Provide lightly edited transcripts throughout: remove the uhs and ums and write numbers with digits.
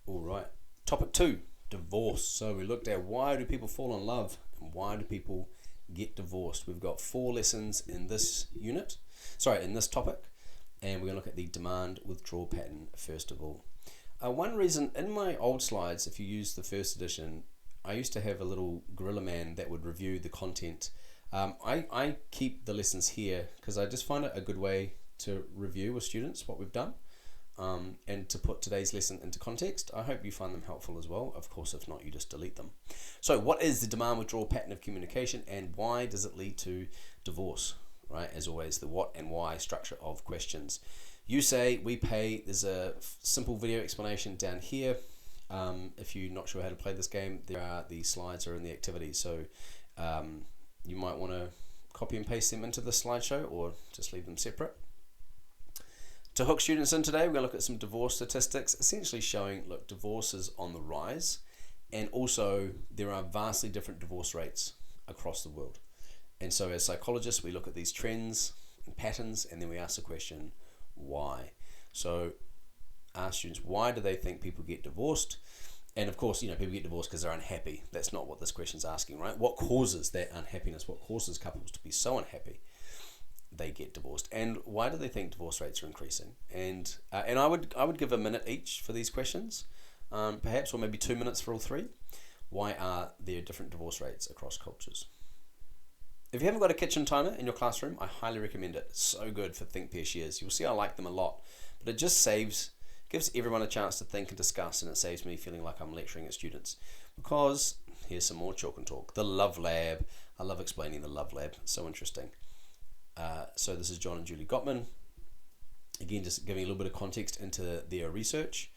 All right. Topic 2, divorce. So we looked at why do people fall in love and why do people get divorced. We've got 4 lessons in this in this topic, and we're going to look at the demand withdrawal pattern first of all. One reason, in my old slides, if you use the first edition, I used to have a little gorilla man that would review the content. I keep the lessons here because I just find it a good way to review with students what we've done. And to put today's lesson into context. I hope you find them helpful as well. Of course, if not, you just delete them. So what is the demand withdrawal pattern of communication and why does it lead to divorce? Right, as always, the what and why structure of questions. You say, we pay. There's a simple video explanation down here. If you're not sure how to play this game, the slides are in the activities. So you might want to copy and paste them into the slideshow or just leave them separate. To hook students in today, we're going to look at some divorce statistics, essentially showing, look, divorce is on the rise, and also there are vastly different divorce rates across the world. And so as psychologists, we look at these trends and patterns, and then we ask the question, why? So ask students, why do they think people get divorced? And of course, people get divorced because they're unhappy. That's not what this question's asking, right? What causes that unhappiness? What causes couples to be so unhappy they get divorced, and why do they think divorce rates are increasing? And I would give a minute each for these questions, perhaps, or maybe 2 minutes for all 3. Why are there different divorce rates across cultures? If you haven't got a kitchen timer in your classroom, I highly recommend it. It's so good for think pair shares. You'll see I like them a lot, but it just gives everyone a chance to think and discuss, and it saves me feeling like I'm lecturing at students. Because here's some more chalk and talk. The love lab. I love explaining the love lab. It's so interesting. So this is John and Julie Gottman. Again, just giving a little bit of context into their research.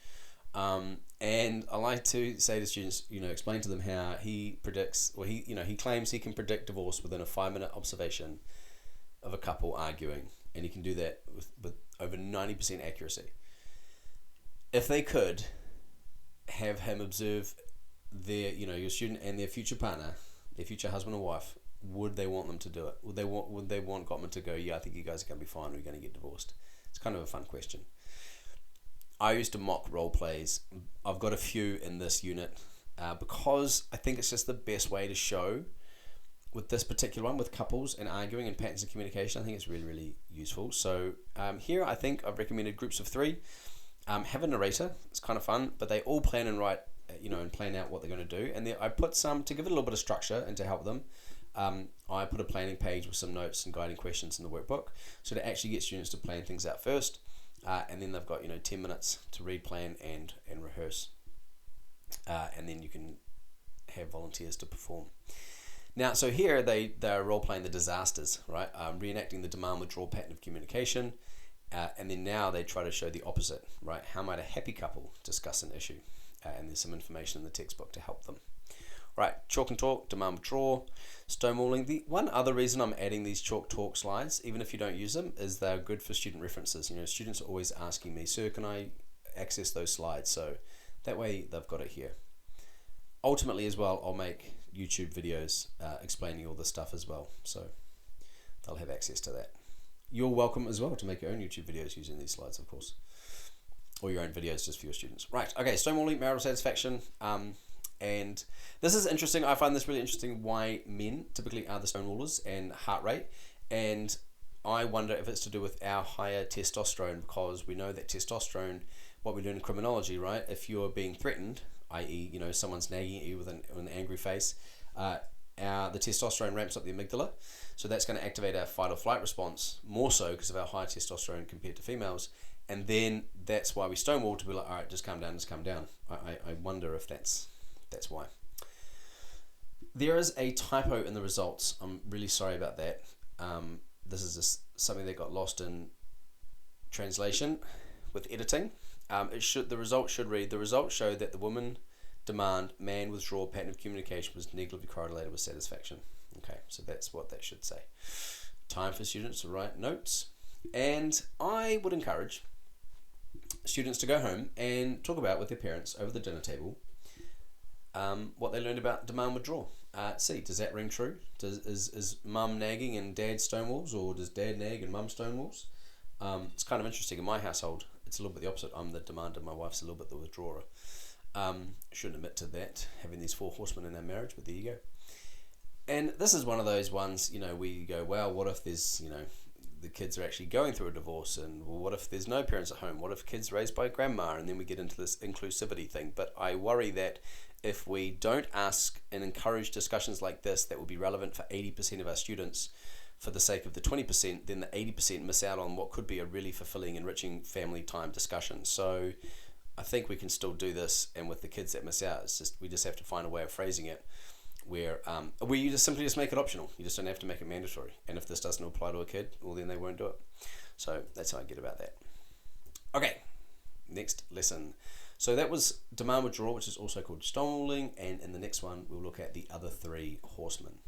And I like to say to students, explain to them how he predicts, or he claims he can predict divorce within a 5-minute observation of a couple arguing, and he can do that with over 90% accuracy. If they could have him observe their, your student and their future partner, their future husband or wife, would they want them to do it? Would they want Gottman to go, yeah, I think you guys are going to be fine, or you're going to get divorced? It's kind of a fun question. I used to mock role plays. I've got a few in this unit because I think it's just the best way to show, with this particular one, with couples and arguing and patterns of communication, I think it's really, really useful. So here I think I've recommended groups of 3. Have a narrator. It's kind of fun, but they all plan and write, and plan out what they're going to do. And I put some, to give it a little bit of structure and to help them, I put a planning page with some notes and guiding questions in the workbook, so to actually get students to plan things out first, and then they've got 10 minutes to read, plan, and rehearse, and then you can have volunteers to perform. Now, so here they're role playing the disasters, right? Reenacting the demand withdrawal pattern of communication, and then now they try to show the opposite, right? How might a happy couple discuss an issue? And there's some information in the textbook to help them. Right, chalk and talk, demand withdrawal, stonewalling. The one other reason I'm adding these chalk talk slides, even if you don't use them, is they're good for student references. Students are always asking me, sir, can I access those slides? So that way they've got it here. Ultimately as well, I'll make YouTube videos explaining all this stuff as well. So they'll have access to that. You're welcome as well to make your own YouTube videos using these slides, of course. Or your own videos just for your students. Right, okay, stonewalling, marital satisfaction. And this is interesting. I find this really interesting, why men typically are the stonewallers, and heart rate. And I wonder if it's to do with our higher testosterone, because we know that testosterone, what we learn in criminology, right? If you're being threatened, i.e., someone's nagging at you with an angry face, the testosterone ramps up the amygdala. So that's going to activate our fight or flight response, more so because of our high testosterone compared to females. And then that's why we stonewall, to be like, all right, just calm down, I wonder if that's why. There is a typo in the results. I'm really sorry about that. This is something that got lost in translation with editing. The result should read, the results show that the woman demand man withdrawal pattern of communication was negatively correlated with satisfaction. Okay, so that's what that should say. Time for students to write notes. And I would encourage students to go home and talk about with their parents over the dinner table what they learned about demand withdrawal. See, does that ring true? Is mum nagging and dad stonewalls, or does dad nag and mum stonewalls? It's kind of interesting. In my household, it's a little bit the opposite. I'm the demander, my wife's a little bit the withdrawer. Shouldn't admit to that, having these 4 horsemen in our marriage, but there you go. And this is one of those ones, we go, well, what if there's, the kids are actually going through a divorce, and well, what if there's no parents at home? What if kids raised by grandma? And then we get into this inclusivity thing. But I worry that if we don't ask and encourage discussions like this that will be relevant for 80% of our students for the sake of the 20%, then the 80% miss out on what could be a really fulfilling, enriching family time discussion. So I think we can still do this, and with the kids that miss out, we just have to find a way of phrasing it where you just simply make it optional. You just don't have to make it mandatory. And if this doesn't apply to a kid, well, then they won't do it. So that's how I get about that. Okay, next lesson. So that was demand withdrawal, which is also called stonewalling, and in the next one we'll look at the other 3 horsemen.